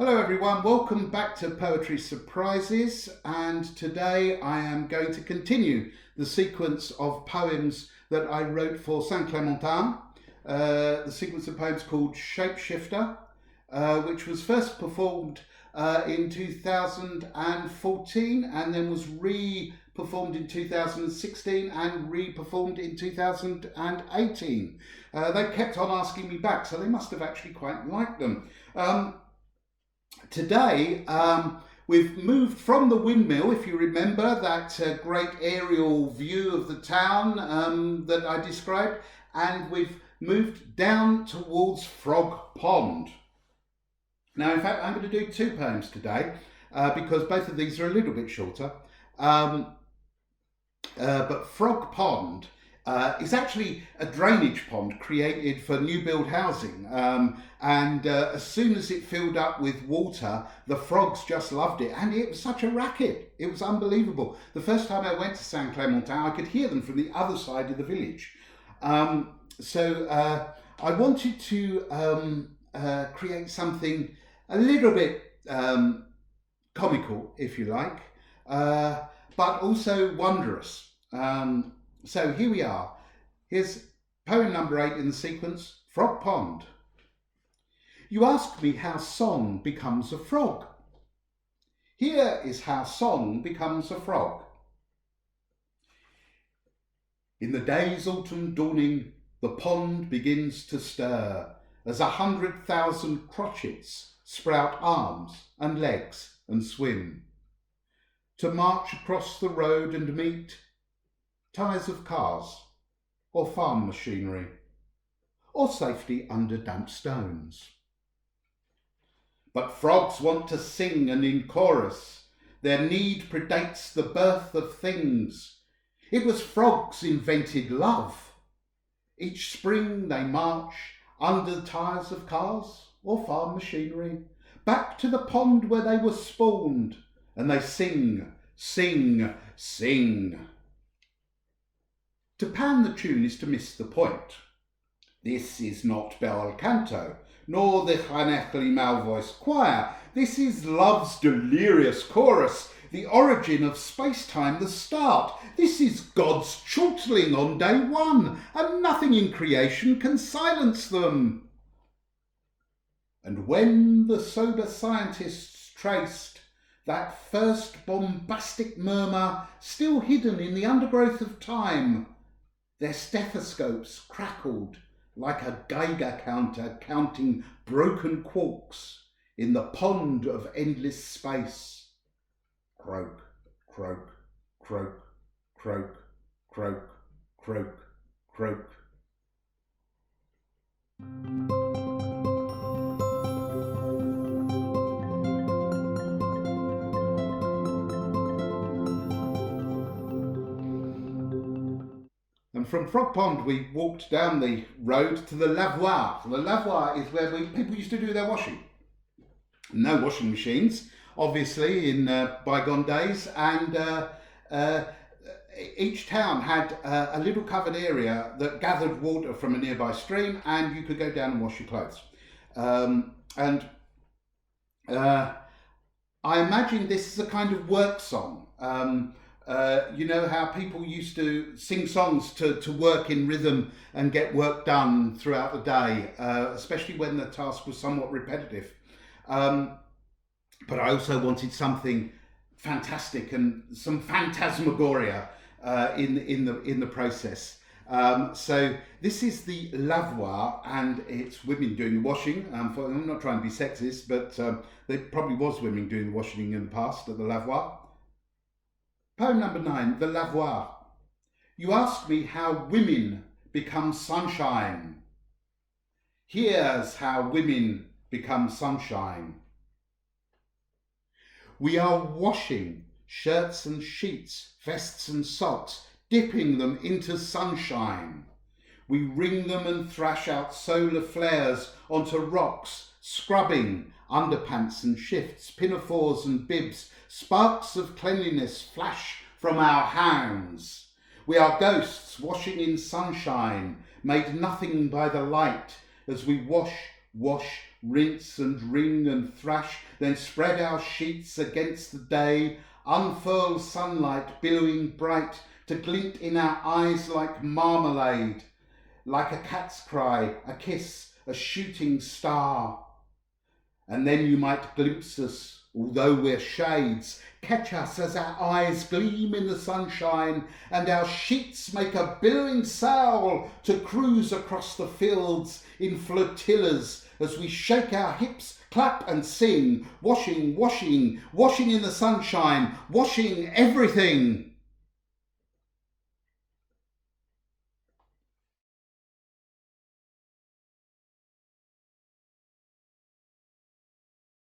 Hello everyone, welcome back to Poetry Surprises, and today I am going to continue the sequence of poems that I wrote for St Clementin, the sequence of poems called Shapeshifter, which was first performed in 2014 and then was re-performed in 2016 and re-performed in 2018. They kept on asking me back, so they must have actually quite liked them. Today, we've moved from the windmill, if you remember, that great aerial view of the town that I described, and we've moved down towards Frog Pond. Now, in fact, I'm going to do two poems today because both of these are a little bit shorter. But Frog Pond is actually a drainage pond created for new build housing, and as soon as it filled up with water, the frogs just loved it, and it was such a racket. It was unbelievable. The first time I went to St Clementin, I could hear them from the other side of the village. So I wanted to create something a little bit comical, if you like, but also wondrous. So here we are. Here's poem number 8 in the sequence, Frog Pond. You ask me how song becomes a frog. Here is how song becomes a frog. In the day's autumn dawning, the pond begins to stir as 100,000 crotchets sprout arms and legs and swim, to march across the road and meet tyres of cars, or farm machinery, or safety under damp stones. But frogs want to sing, and in chorus their need predates the birth of things. It was frogs invented love. Each spring they march under the tyres of cars, or farm machinery, back to the pond where they were spawned, and they sing, sing, sing. To pan the tune is to miss the point. This is not bel canto, nor the Chanechli Malvoice choir. This is love's delirious chorus, the origin of space-time, the start. This is God's chortling on day one, and nothing in creation can silence them. And when the sober scientists traced that first bombastic murmur still hidden in the undergrowth of time, their stethoscopes crackled like a Geiger counter counting broken quarks in the pond of endless space. Croak, croak, croak, croak, croak, croak, croak. And from Frog Pond we walked down the road to the Lavoir. The Lavoir is where people used to do their washing. No washing machines, obviously, in bygone days, and each town had a little covered area that gathered water from a nearby stream, and you could go down and wash your clothes. I imagine this is a kind of work song. You know how people used to sing songs to work in rhythm and get work done throughout the day, especially when the task was somewhat repetitive. But I also wanted something fantastic and some phantasmagoria in the process. So this is the Lavoir, and it's women doing the washing. I'm not trying to be sexist, but there probably was women doing the washing in the past at the Lavoir. Poem number 9, the Lavoir. You ask me how women become sunshine. Here's how women become sunshine. We are washing shirts and sheets, vests and socks, dipping them into sunshine. We wring them and thrash out solar flares onto rocks, scrubbing underpants and shifts, pinafores and bibs. Sparks of cleanliness flash from our hands. We are ghosts washing in sunshine, made nothing by the light, as we wash, wash, rinse and wring and thrash, then spread our sheets against the day, unfurl sunlight billowing bright, to glint in our eyes like marmalade, like a cat's cry, a kiss, a shooting star. And then you might glimpse us, although we're shades, catch us as our eyes gleam in the sunshine, and our sheets make a billowing sail to cruise across the fields in flotillas as we shake our hips, clap and sing, washing, washing, washing in the sunshine, washing everything.